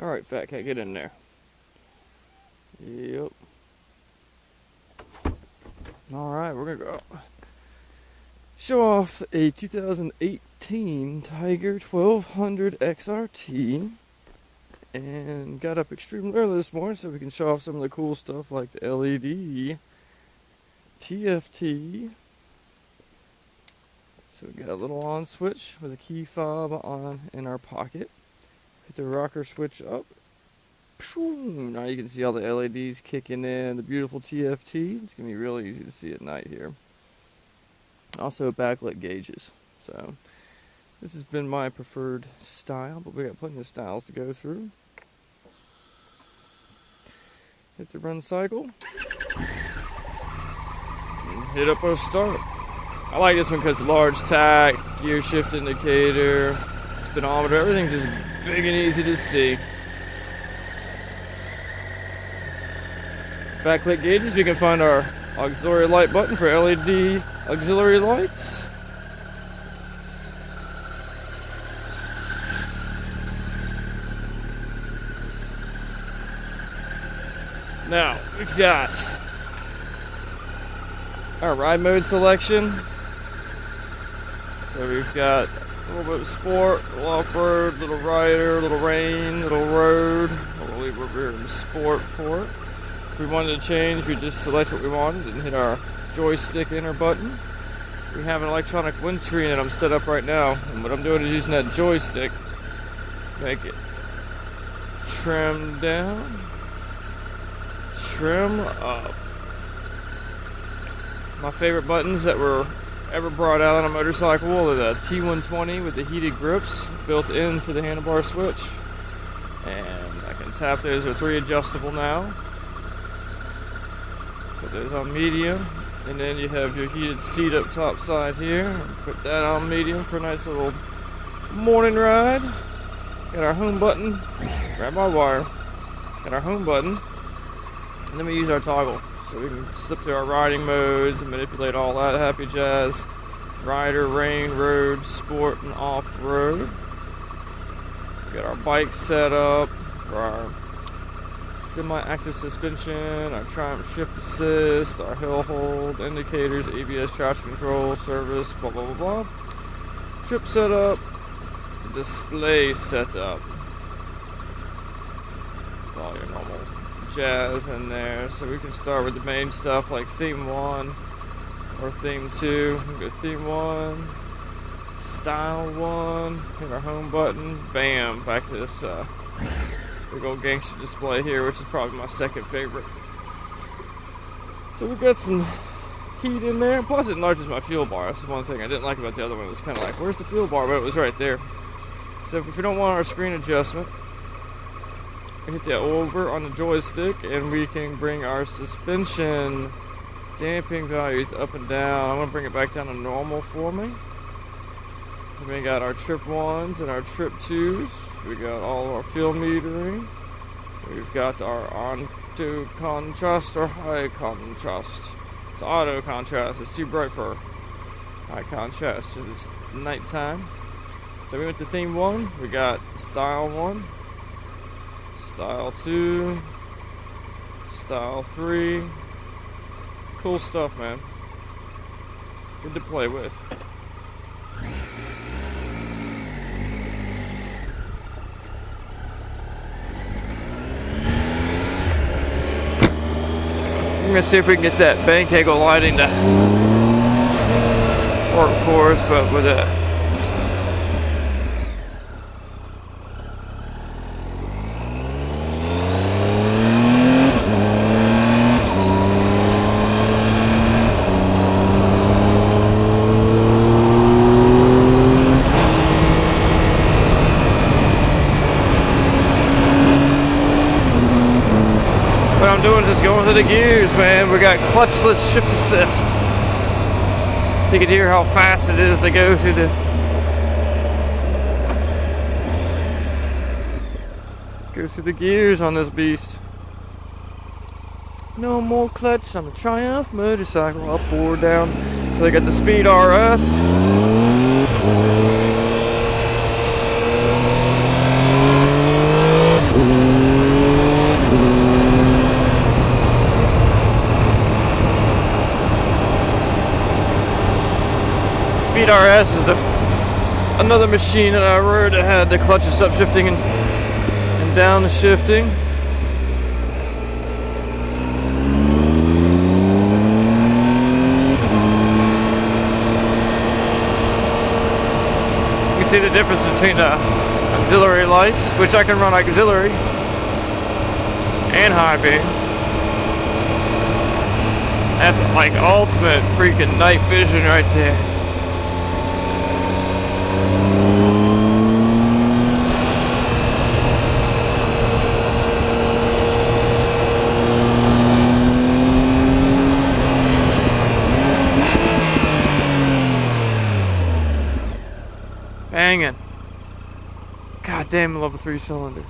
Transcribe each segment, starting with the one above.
Alright, fat cat, get in there. Yep. Alright, we're gonna go show off a 2018 Tiger 1200 XRT. And got up extremely early this morning so we can show off some of the cool stuff like the LED, TFT. So we got a little on switch with a key fob on in our pocket. Hit the rocker switch up. Now you can see all the LEDs kicking in, the beautiful TFT. It's going to be really easy to see at night here. Also backlit gauges. So this has been my preferred style, but we got plenty of styles to go through. Hit the run cycle. And hit up our start. I like this one because large tack, gear shift indicator, speedometer, everything's just big and easy to see. Backlit gauges, we can find our auxiliary light button for LED auxiliary lights. Now, we've got our ride mode selection. So we've got a little bit of sport, a little off-road, little rider, little rain, little road. We'll leave over here in sport for it. If we wanted to change, we just select what we wanted and hit our joystick enter button. We have an electronic windscreen that I'm set up right now, and what I'm doing is using that joystick to make it trim down, trim up. My favorite buttons that were ever brought out on a motorcycle are the T120 with the heated grips built into the handlebar switch, and I can tap those. They're 3 adjustable now. Put those on medium, and then you have your heated seat up top side here. Put that on medium for a nice little morning ride. Got our home button. Grab my wire. Got our home button, and then we use our toggle. So we can slip through our riding modes and manipulate all that happy jazz. Rider, rain, road, sport, and off-road. We got our bike set up for our semi-active suspension, our Triumph shift assist, our hill hold, indicators, ABS traction control, service, blah blah blah blah. Trip setup, display setup. All your normal jazz in there. So we can start with the main stuff like theme 1 or theme 2. We go theme 1, style 1, hit our home button, bam, back to this big old gangster display here, which is probably my second favorite. So we've got some heat in there, plus it enlarges my fuel bar. That's the one thing I didn't like about the other one. It was kind of like, where's the fuel bar? But it was right there. So if we don't want our screen adjustment, we hit that over on the joystick and we can bring our suspension damping values up and down. I'm going to bring it back down to normal for me. We got our trip 1s and our trip 2s. We got all of our fuel metering. We've got our auto contrast or high contrast. It's auto contrast. It's too bright for high contrast. It's nighttime. So we went to theme 1. We got style 1. Style 2, Style 3. Cool stuff, man. Good to play with. I'm gonna see if we can get that bank angle lighting to work for us, but with it. What I'm doing is just going through the gears, man. We got clutchless shift assist. So you can hear how fast it is to go through the gears on this beast. No more clutch on the Triumph motorcycle, up or down. So they got the Speed RS. Speed RS is another machine that I rode that had the clutch up shifting and down shifting. You can see the difference between the auxiliary lights, which I can run auxiliary and high beam. That's like ultimate freaking night vision right there. Banging. God damn, I love a 3-cylinder.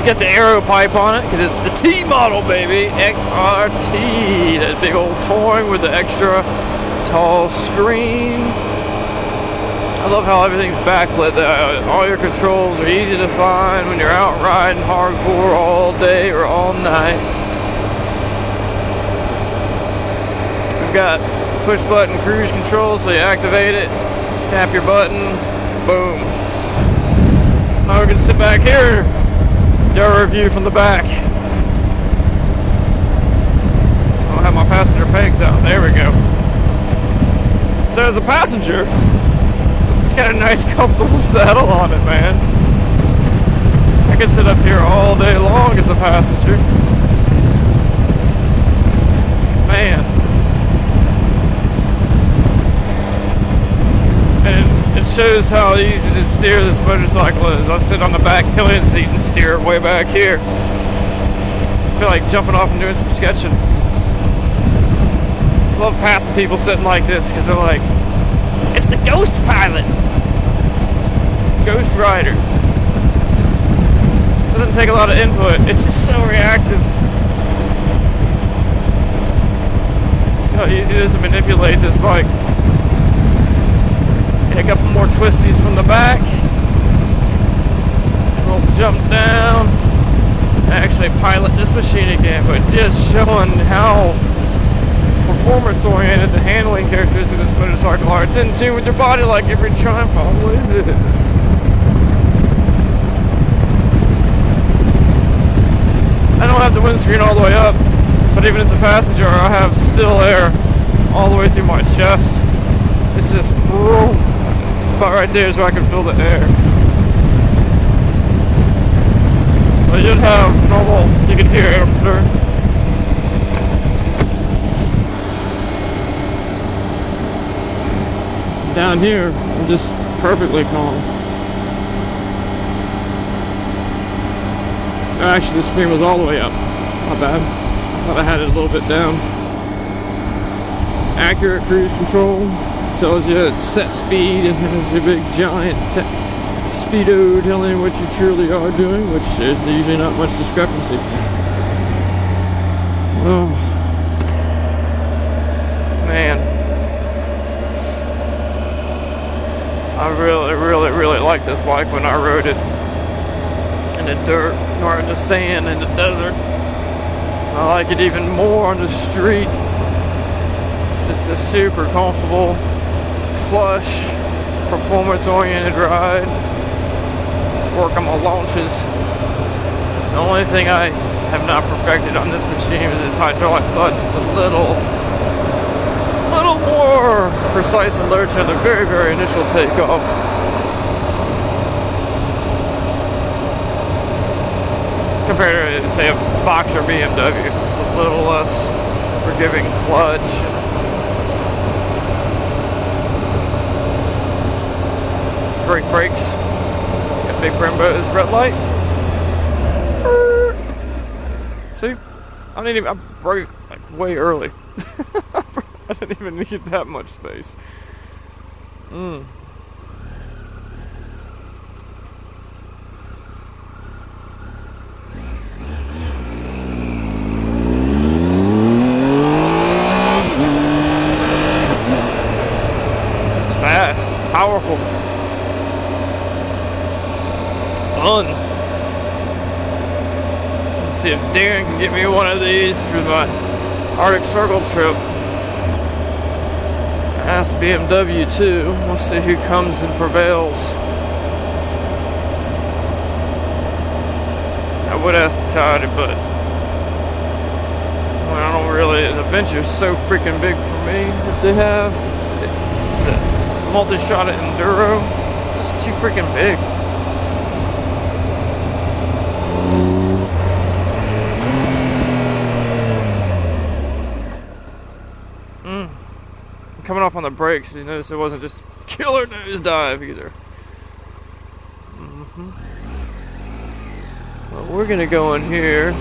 Got the aero pipe on it because it's the T model, baby. XRT, that big old touring with the extra tall screen. I love how everything's backlit. All your controls are easy to find when you're out riding hardcore all day or all night. We've got push button cruise control, so you activate it, tap your button, boom. Now we can sit back here. Your review from the back. I'll have my passenger pegs out. There we go. So as a passenger, it's got a nice comfortable saddle on it, man. I could sit up here all day long as a passenger. Man. And it shows how easy to steer this motorcycle is. I sit on the back pillion seat and steer it way back here. I feel like jumping off and doing some sketching. I love passing people sitting like this because they're like, it's the Ghost Pilot. Ghost Rider. Doesn't take a lot of input. It's just so reactive. So easy it is to manipulate this bike. A couple more twisties from the back. We'll jump down. Actually pilot this machine again, but just showing how performance-oriented the handling characteristics of this motorcycle are. It's in tune with your body like every Triumph always is. I don't have the windscreen all the way up, but even as a passenger, I have still air all the way through my chest. It's just boom. About right there is where I can feel the air. But you have normal, you can hear it, I'm sure. Down here, I'm just perfectly calm. Actually, the screen was all the way up. Not bad. I thought I had it a little bit down. Accurate cruise control. Tells you it's set speed and has your big giant speedo telling you what you truly are doing, which there's usually not much discrepancy. Oh man, I really like this bike when I rode it in the dirt or in the sand in the desert. I like it even more on the street. It's just a super comfortable, flush, performance-oriented ride. Work on my launches. It's the only thing I have not perfected on this machine is its hydraulic clutch. It's a little more precise and lurch at the very, very initial takeoff. Compared to, say, a Boxer BMW. It's a little less forgiving clutch. Great brakes. Got big Brembo's red light. See? I brake like way early. I didn't even need that much space. powerful, fun. Let's see if Darren can get me one of these for my Arctic Circle trip. I asked BMW too. We'll see who comes and prevails. I would ask Ducati, but well, I don't really. The Adventure's so freaking big for me that they have. The multi-shot enduro is too freaking big. Coming off on the brakes, you notice it wasn't just killer nosedive either. Well, we're gonna go in here,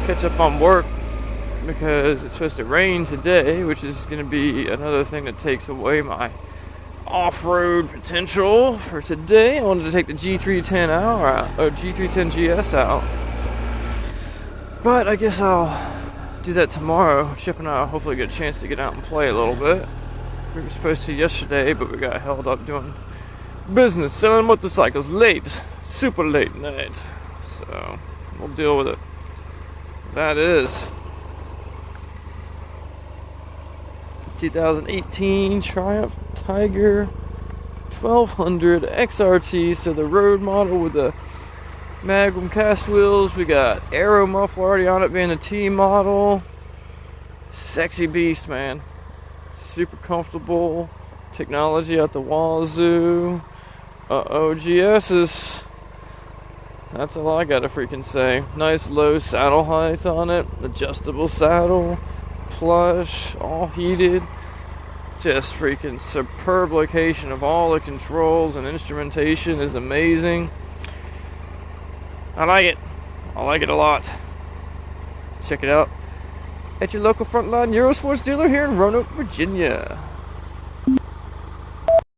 catch up on work, because it's supposed to rain today, which is gonna be another thing that takes away my off-road potential for today. I wanted to take the G310 G310 GS out, but I guess I'll do that tomorrow. Chip and I will hopefully get a chance to get out and play a little bit. We were supposed to yesterday, but we got held up doing business, selling motorcycles late, super late night. So we'll deal with it. That is 2018 Triumph Tiger 1200 XRT. So the road model with the Magnum cast wheels. We got aero muffler already on it, being the T model. Sexy beast, man. Super comfortable. Technology out the wazoo. GS's. That's all I gotta freaking say. Nice low saddle height on it. Adjustable saddle. Plush. All heated. Just freaking superb location of all the controls and instrumentation is amazing. I like it. I like it a lot. Check it out at your local Frontline Eurosports dealer here in Roanoke, Virginia.